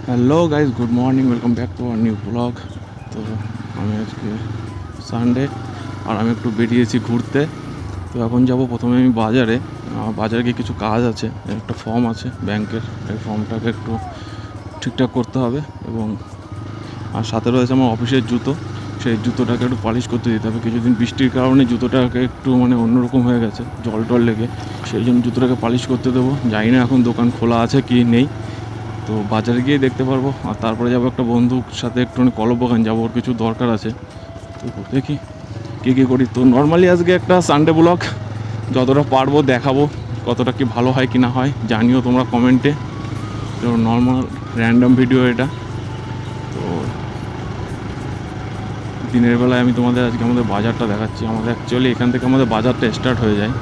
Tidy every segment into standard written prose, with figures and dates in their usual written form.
Hello guys, good morning, welcome back to our new blog. তো আমি আজকে Sunday আর আমি একটু বেরিয়েছি ঘুরতে। তো এখন যাব প্রথমে আমি বাজারে। বাজারে গিয়ে কিছু কাজ আছে, একটা ফর্ম আছে ব্যাংকের, এই ফর্মটাকে একটু ঠিকঠাক করতে হবে। এবং আর সাথে রয়েছে আমার অফিসের জুতো, সেই জুতোটাকে একটু পালিশ করতে দিতে হবে। কিছুদিন বৃষ্টির কারণে জুতোটাকে একটু অন্যরকম হয়ে গেছে, জল টল লেগে, সেই জন্য জুতোটাকে পালিশ করতে দেবো। জানি না এখন দোকান খোলা আছে কি নেই, তো বাজারে গিয়ে দেখতে পারবো। আর তারপরে যাবো একটা বন্ধুর সাথে একটুখানি কলবাগান যাবো, ওর কিছু দরকার আছে। তো দেখি কী করি। তো নর্মালি আজকে একটা সানডে ব্লগ, যতটা পারবো দেখাবো, কতটা কি ভালো হয় কি না হয় জানিও তোমরা কমেন্টে। তো নর্মাল র্যান্ডম ভিডিও এটা। তো দিনের বেলায় আমি তোমাদের আজকে আমাদের বাজারটা দেখাচ্ছি। আমাদের অ্যাকচুয়ালি এখান থেকে আমাদের বাজারটা স্টার্ট হয়ে যায়।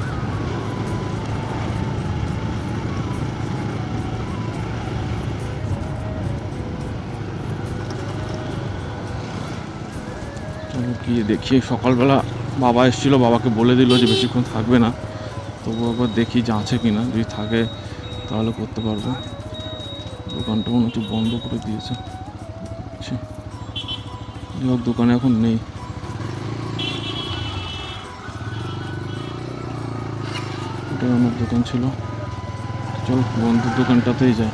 কি দেখি, সকালবেলা বাবা এসেছিলো, বাবাকে বলে দিল যে বেশিক্ষণ থাকবে না। তবু আবার দেখি যে আছে কি না, যদি থাকে তাহলে করতে পারবো। দোকানটা মনে হচ্ছে বন্ধ করে দিয়েছে। দোকানে এখন নেই। এটা আমার দোকান ছিল, চল বন্ধুর দোকানটাতেই যাই।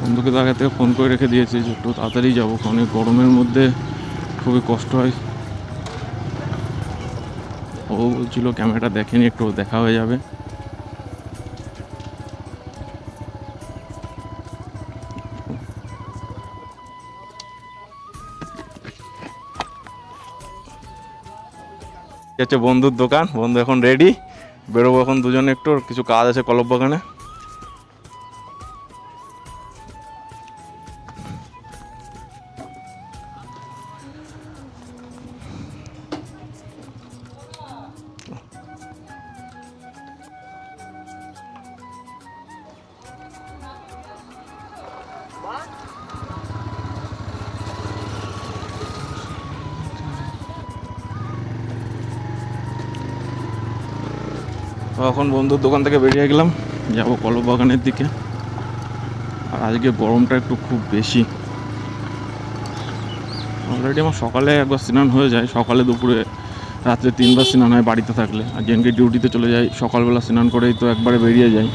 বন্ধুকে তো আগে থেকে ফোন করে রেখে দিয়েছি যে একটু তাড়াতাড়ি যাবো, কারণ এই গরমের মধ্যে খুবই কষ্ট হয়। ও বলছিল ক্যামেরাটা দেখেনি, একটু দেখা হয়ে যাবে। হচ্ছে বন্ধুর দোকান, বন্ধু এখন রেডি, বেরোবো এখন দুজনে, একটু কিছু কাজ আছে কলব বাগানে। তো এখন বন্ধুর দোকান থেকে বেরিয়ে গেলাম, যাবো কলব বাগানের দিকে। আর আজকে গরমটা একটু খুব বেশি। অলরেডি আমার সকালে একবার স্নান হয়ে যায়, সকালে দুপুরে রাত্রে 3বার স্নান হয় বাড়িতে থাকলে। আর যেদিনকে ডিউটিতে চলে যাই সকালবেলা স্নান করেই তো একবারে বেরিয়ে যাই।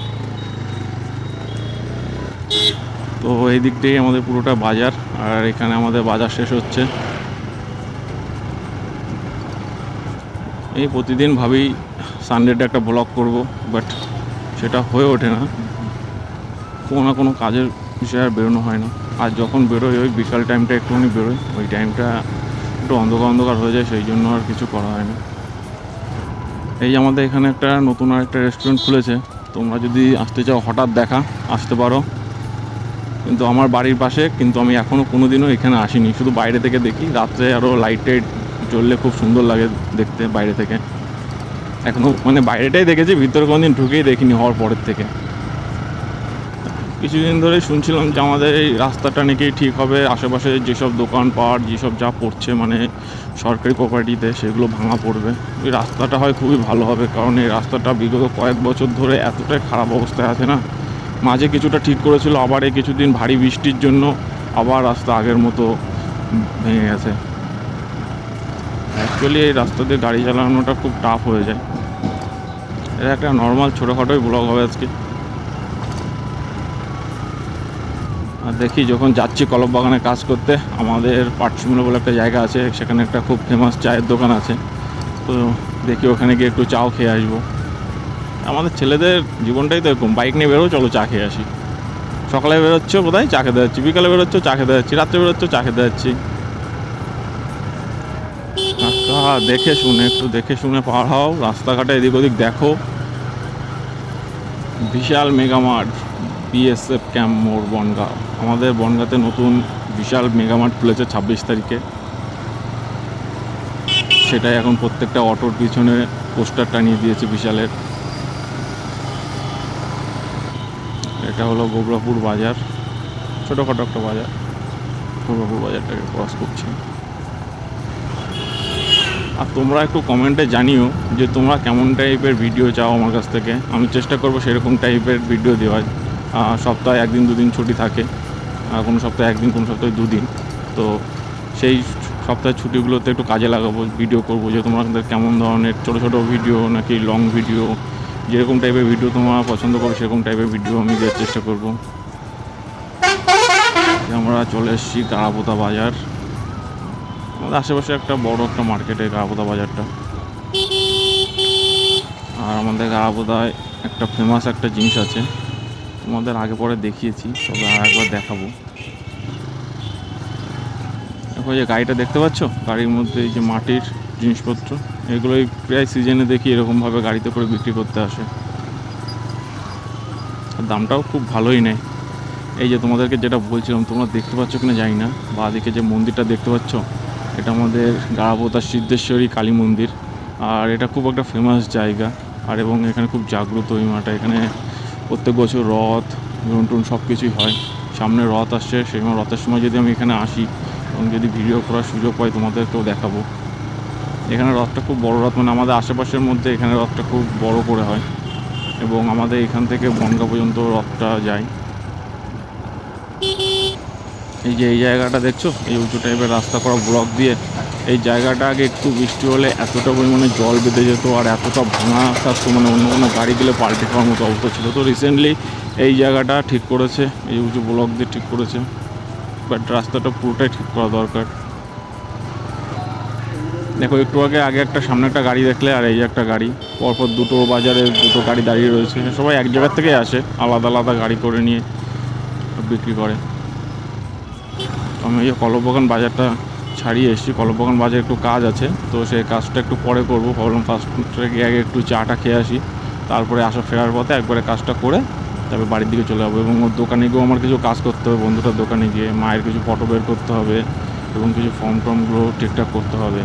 তো এই দিকটাই আমাদের পুরোটা বাজার, আর এখানে আমাদের বাজার শেষ হচ্ছে। এই প্রতিদিন ভাবি সানডেটা একটা ব্লগ করব, বাট সেটা হয়ে ওঠে না, কোনো না কোনো কাজের বিষয়ে আর বেরোনো হয় না। আর যখন বেরোই ওই বিকাল টাইমটা একটুখানি বেরোই, ওই টাইমটা একটু অন্ধকার অন্ধকার হয়ে যায়, সেই জন্য আর কিছু করা হয় না। এই যে আমাদের এখানে একটা নতুন আর একটা রেস্টুরেন্ট খুলেছে, তোমরা যদি আসতে চাও হঠাৎ দেখা আসতে পারো। কিন্তু আমার বাড়ির পাশে, কিন্তু আমি এখনও কোনো দিনও এখানে আসিনি, শুধু বাইরে থেকে দেখি। রাত্রে আরও লাইট টাইট জ্বললে খুব সুন্দর লাগে দেখতে বাইরে থেকে। এখনও বাইরেটাই দেখেছি, ভিতরে কোনো দিন ঢুকেই দেখিনি হওয়ার পরের থেকে। কিছুদিন ধরে শুনছিলাম যে আমাদের এই রাস্তাটা নাকি ঠিক হবে, আশেপাশে যেসব দোকানপাট যেসব যা পড়ছে সরকারি প্রপার্টিতে, সেগুলো ভাঙা পড়বে। এই রাস্তাটা হয় খুবই ভালো হবে, কারণ এই রাস্তাটা বিগত কয়েক বছর ধরে এতটাই খারাপ অবস্থায় আছে না। মাঝে কিছুটা ঠিক করেছিল, আবার এই কিছুদিন ভারী বৃষ্টির জন্য আবার রাস্তা আগের মতো ভেঙে গেছে। অ্যাকচুয়ালি এই রাস্তা দিয়ে গাড়ি চালানোটা খুব টাফ হয়ে যায়। এটা একটা নর্মাল ছোটোখাটোই ব্লগ হবে আজকে। আর দেখি যখন যাচ্ছি কলব বাগানে কাজ করতে, আমাদের পাটশিমুলা বলে একটা জায়গা আছে, সেখানে একটা খুব ফেমাস চায়ের দোকান আছে। তো দেখি ওখানে গিয়ে একটু চাও খেয়ে আসবো। আমাদের ছেলেদের জীবনটাই তো এরকম, বাইক নিয়ে বেরো, চলো চা খেয়ে আসি। সকালে বেরোচ্ছ বোধহয় চা খেতে যাচ্ছি, বিকালে বেরোচ্ছ চা খেতে যাচ্ছি, রাত্রে বেরোচ্ছ চা খেতে যাচ্ছি। দেখে শুনে, একটু দেখে শুনে পার হও, রাস্তাঘাটে এদিক ওদিক দেখো। বিশাল মেগামার্ট, বিএসএফ ক্যাম্প মোড়, বনগাঁ। আমাদের বনগাঁতে নতুন বিশাল মেগামার্ট খুলেছে 26 তারিখে। সেটাই এখন প্রত্যেকটা অটোর পিছনে পোস্টার টানিয়ে দিয়েছে বিশালের। এটা হলো গোবরাপুর বাজার, ছোটোখাটো একটা বাজার। গোবরাপুর বাজারটাকে ক্রস করছি। আর তোমরা একটু কমেন্টে জানিও যে তোমরা কেমন টাইপের ভিডিও চাও আমার কাছ থেকে। আমি চেষ্টা করব সেরকম টাইপের ভিডিও দেওয়ার। সপ্তাহে 1-2 দিন ছুটি থাকে, কোনো সপ্তাহে 1 দিন, কোনো সপ্তাহে 2 দিন। তো সেই সপ্তাহের ছুটিগুলোতে একটু কাজে লাগাবো, ভিডিও করবো যে তোমাদের কেমন ধরনের ছোটো ছোটো ভিডিও নাকি লং ভিডিও, যেরকম টাইপের ভিডিও তোমরা পছন্দ করো সেরকম টাইপের ভিডিও আমি দেওয়ার চেষ্টা করব। আমরা চলে এসেছি গাড়াপোতা বাজার। আমাদের আশেপাশে একটা বড় একটা মার্কেটে গাড়াপোতা বাজারটা। আর আমাদের গাড়াপোতায় একটা ফেমাস একটা জিনিস আছে, তোমাদের আগে পরে দেখিয়েছি, তবে আর একবার দেখাবো। দেখো যে গাড়িটা দেখতে পাচ্ছ, গাড়ির মধ্যে এই যে মাটির জিনিসপত্র, এগুলোই প্রায় সিজনে দেখি এরকমভাবে গাড়িতে করে বিক্রি করতে আসে। আর দামটাও খুব ভালোই নেয়। এই যে তোমাদেরকে যেটা বলছিলাম, তোমরা দেখতে পাচ্ছ কিনা জানি না, বাঁদিকে যে মন্দিরটা দেখতে পাচ্ছ, এটা আমাদের গাড়াপোতা সিদ্ধেশ্বরী কালী মন্দির। আর এটা খুব একটা ফেমাস জায়গা, আর এবং এখানে খুব জাগ্রত এই মাটা। এখানে প্রত্যেক বছর রথ টুন সব কিছুই হয়। সামনে রথ আসছে, সেই রথের সময় যদি আমি এখানে আসি এবং যদি ভিডিও করার সুযোগ পাই তোমাদেরকেও দেখাবো। এখানে রথটা খুব বড় রথ, মানে আমাদের আশেপাশের মধ্যে এখানে রথটা খুব বড় করে হয়, এবং আমাদের এখান থেকে বনগাঁ পর্যন্ত রথটা যায়। এই যে এই জায়গাটা দেখছো, এই উঁচু টাইপের রাস্তা করা ব্লক দিয়ে, এই জায়গাটা আগে একটু বৃষ্টি হলে এতটা পরিমাণে জল বেঁধে যেত, আর এতটা ভাঙা থাকতো, মানে অন্য কোনো গাড়ি গেলে পাল্টে খাওয়ার মতো অবস্থা ছিল। তো রিসেন্টলি এই জায়গাটা ঠিক করেছে, এই উঁচু ব্লক দিয়ে ঠিক করেছে, বাট রাস্তাটা পুরোটাই ঠিক করা দরকার। দেখো একটু আগে একটা সামনে একটা গাড়ি দেখলে, আর এই একটা গাড়ি, পরপর দুটো বাজারে দুটো গাড়ি দাঁড়িয়ে রয়েছে। সবাই এক জায়গার থেকে আসে, আলাদা আলাদা গাড়ি করে নিয়ে বিক্রি করে। আমি এই কলমবাগান বাজারটা ছাড়িয়ে এসেছি। কলমবাগান বাজারে একটু কাজ আছে, তো সেই কাজটা একটু পরে করবো। ভাবলাম ফার্স্টে গিয়ে আগে একটু চাটা খেয়ে আসি, তারপরে ফেরার পথে একবারে কাজটা করে তারপরে বাড়ির দিকে চলে যাবো। এবং ওর দোকানে গিয়েও আমার কিছু কাজ করতে হবে, বন্ধুটার দোকানে গিয়ে মায়ের কিছু ফটো বের করতে হবে, এবং কিছু ফর্ম টর্মগুলো ঠিকঠাক করতে হবে।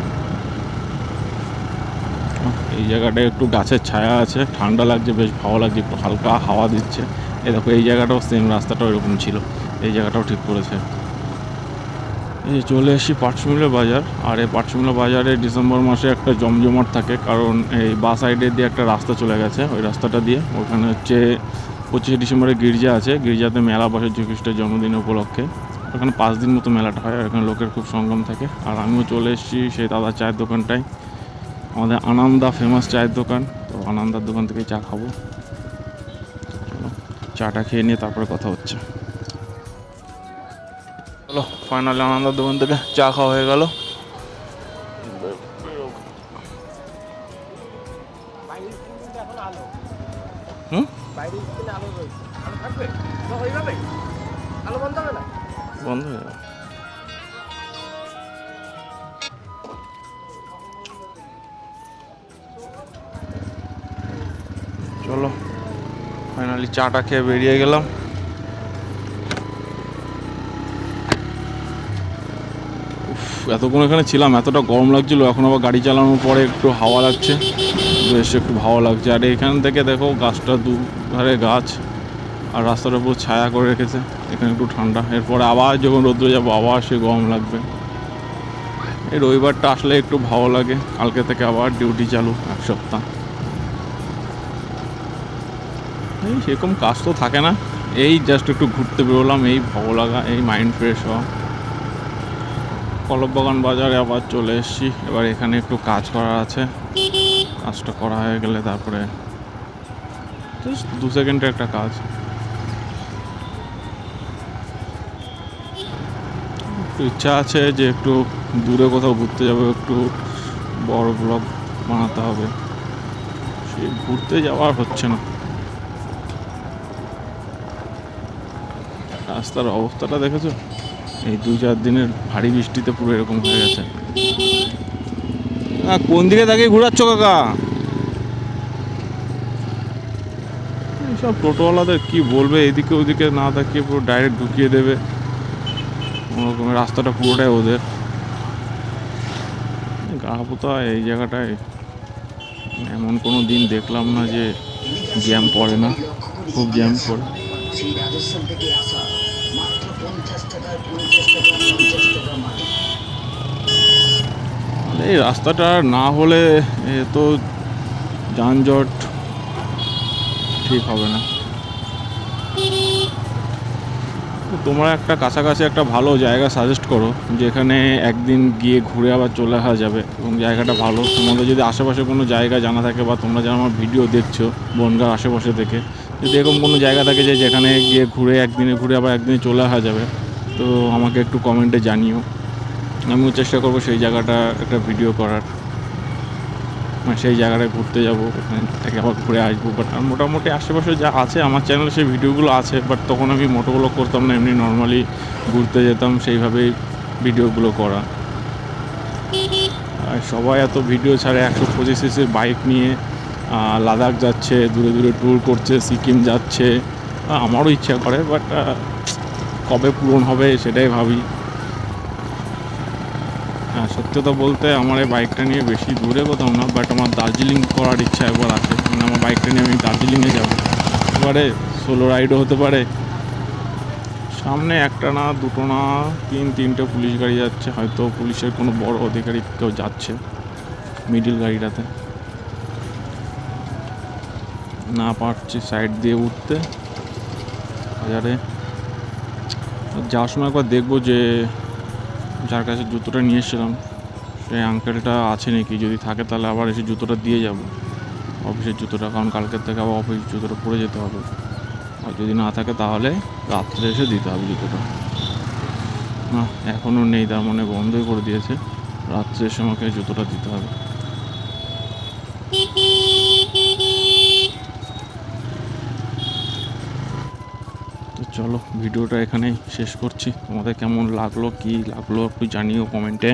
এই জায়গাটায় একটু গাছের ছায়া আছে, ঠান্ডা লাগছে, বেশ ভালো লাগছে, একটু হালকা হাওয়া দিচ্ছে। এই দেখো এই জায়গাটাও সেম, রাস্তাটাও এরকম ছিল, এই জায়গাটাও ঠিক করেছে। এই চলে এসেছি পাটশিমুলা বাজার। আর এই পাটশিমুলা বাজারে ডিসেম্বর মাসে একটা জমজমাট থাকে, কারণ এই বা সাইডে দিয়ে একটা রাস্তা চলে গেছে, ওই রাস্তাটা দিয়ে ওখানে হচ্ছে 25শে ডিসেম্বরে গির্জা আছে, গির্জাতে মেলা বসে যীশুখ্রিস্টের জন্মদিন উপলক্ষে। ওখানে 5 দিন মতো মেলাটা হয়, আর এখানে লোকের খুব সঙ্গম থাকে। আর আমিও চলে এসেছি সেই দাদা চায়ের দোকানটায়, আমাদের আনন্দা ফেমাস চায়ের দোকান। তো আনন্দার দোকান থেকে চা খাবো। চলো চাটা খেয়ে নিয়ে তারপরে কথা হচ্ছে। চলো ফাইনালি আনন্দার দোকান থেকে চা খাওয়া হয়ে গেল। বন্ধ হয়ে গেল। চলো ফাইনালি চাটা খেয়ে বেরিয়ে গেলাম। এতক্ষণ এখানে ছিলাম, এতটা গরম লাগছিল, এখন আবার গাড়ি চালানোর পরে একটু হাওয়া লাগছে, বেশ একটু ভালো লাগছে। আর এখান থেকে দেখো গাছটা দুধারে গাছ, আর রাস্তার উপর ছায়া করে রেখেছে, এখানে একটু ঠান্ডা। এরপরে আবার যখন রোদ্রে যাবো আবার সে গরম লাগবে। এই রবিবারটা আসলে একটু ভালো লাগে, কালকে থেকে আবার ডিউটি চালু 1 সপ্তাহ। এই সেরকম কাজ তো থাকে না, এই জাস্ট একটু ঘুরতে বেরোলাম, এই ভালো লাগা, এই মাইন্ড ফ্রেশ হওয়া। কলমবাগান বাজারে আবার চলে এসেছি। এবার এখানে একটু কাজ করা আছে, কাজটা করা হয়ে গেলে তারপরে জাস্ট 2 সেকেন্ডের একটা কাজ। একটু ইচ্ছা আছে যে একটু দূরে কোথাও ঘুরতে যাবো, একটু বড় ব্লগ বানাতে হবে, সেই ঘুরতে যাওয়ার হচ্ছে না। রাস্তার অবস্থাটা দেখেছো, এই 2-4 দিনের ভারী বৃষ্টিতে পুরো এরকম হয়ে গেছে। কোন দিকে তাকিয়ে ঘুরাচ্ছ কাকা? এইসব টোটোওয়ালাদের কি বলবে, এদিকে ওদিকে না তাকিয়ে পুরো ডাইরেক্ট ঢুকিয়ে দেবে, কোনোরকমের রাস্তাটা পুরোটাই ওদের। গাড়াপোতা এই জায়গাটায় এমন কোনো দিন দেখলাম না যে জ্যাম পড়ে না, খুব জ্যাম পড়ে। এই রাস্তাটা না হলে এ তো যানজট ঠিক হবে না। তোমরা একটা কাছাকাছি একটা ভালো জায়গা সাজেস্ট করো যেখানে একদিন গিয়ে ঘুরে আবার চলে আসা যাবে এবং জায়গাটা ভালো। তোমাদের যদি আশেপাশে কোনো জায়গা জানা থাকে বা তোমরা যারা আমার ভিডিও দেখছো বনগাঁর আশেপাশে থেকে, যদি এরকম কোনো জায়গা থাকে যে যেখানে গিয়ে ঘুরে একদিনে ঘুরে আবার একদিনে চলে আসা যাবে, তো আমাকে একটু কমেন্টে জানিও। আমিও চেষ্টা করবো সেই জায়গাটা একটা ভিডিও করার, মানে সেই জায়গাটায় ঘুরতে যাবো, ওখানে থেকে আবার ঘুরে আসবো। বাট আর মোটামুটি আশেপাশে যা আছে আমার চ্যানেলে সেই ভিডিওগুলো আছে, বাট তখন আমি মোটোগুলো করতাম না, এমনি নর্মালি ঘুরতে যেতাম, সেইভাবেই ভিডিওগুলো করা। আর সবাই এত ভিডিও ছাড়ে 125 সিসির বাইক নিয়ে লাদাখ যাচ্ছে, দূরে দূরে ট্যুর করছে, সিকিম যাচ্ছে। আমারও ইচ্ছা করে, বাট কবে পূরণ হবে সেটাই ভাবি। হ্যাঁ, সত্যি কথা বলতে আমার এই বাইকটা নিয়ে বেশি দূরে কোথাও না, বাট আমার দার্জিলিং করার ইচ্ছা একবার আছে। মানে আমার বাইকটা নিয়ে আমি দার্জিলিংয়ে যাবো, এবারে সোলো রাইডও হতে পারে। সামনে একটা না দুটো না তিনটে পুলিশ গাড়ি যাচ্ছে, হয়তো পুলিশের কোনো বড় অধিকারী কেউ যাচ্ছে মিডিল গাড়িটাতে। না পারছি সাইড দিয়ে উঠতে বাজারে। যাওয়ার সময় একবার দেখবো যে যার কাছে জুতোটা নিয়ে এসেছিলাম সেই আঙ্কেলটা আছে নাকি, যদি থাকে তাহলে আবার এসে জুতোটা দিয়ে যাব, অফিসের জুতোটা, কারণ কালকের থেকে আবার অফিস জুতোটা পরে যেতে হবে। আর যদি না থাকে তাহলে রাত্রে এসে দিতে হবে জুতোটা। না এখনও নেই, তার মানে বন্ধই করে দিয়েছে, রাত্রে এসে আমাকে জুতোটা দিতে হবে। তো চলো ভিডিওটা এখানেই শেষ করছি। তোমাদের কেমন লাগলো কি লাগলো একটু জানিও কমেন্টে।